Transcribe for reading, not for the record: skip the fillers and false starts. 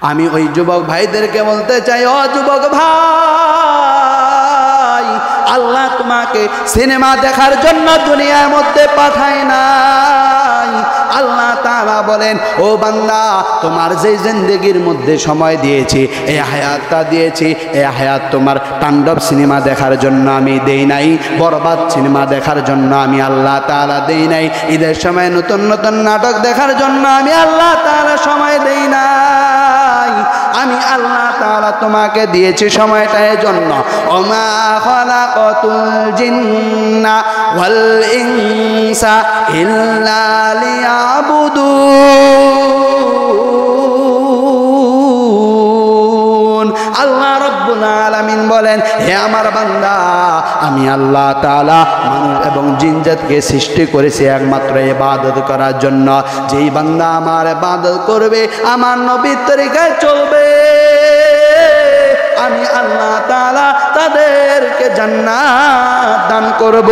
আমি ওই যুবক ভাইদেরকে বলতে চাই, ও যুবক ভাই, আল্লাহ তোমাকে সিনেমা দেখার জন্য দুনিয়ার মধ্যে পাঠায় নাই। আল্লাহ তাআলা বলেন, ও বান্দা, তোমার যে জিন্দেগির মধ্যে সময় দিয়েছি, এই হায়াতটা দিয়েছি, এই হায়াত তোমার তাণ্ডব সিনেমা দেখার জন্য আমি দেই নাই, বরবাদ সিনেমা দেখার জন্য আমি আল্লাহ তাআলা দেই নাই, ঈদের সময় নতুন নতুন নাটক দেখার জন্য আমি আল্লাহ তাআলা সময় দেই নাই। আমি আল্লাহ তাআলা তোমাকে দিয়েছি সময়টা এর জন্য। ওমা খালাকাতুল জিন্না ওয়াল ইনসা ইল্লা লিয়াবুদুন। আল্লাহ রাব্বুল আলামিন বলেন, হে আমার বান্দা, আমি আল্লাহ তাআলা মানুষ এবং জিনজাতকে সৃষ্টি করেছি একমাত্র ইবাদত করার জন্য। যেই বান্দা আমার ইবাদত করবে, আমার নবীর তরিকায় চলবে, আমি আল্লাহ তাআলা তাদেরকে জান্নাত দান করব।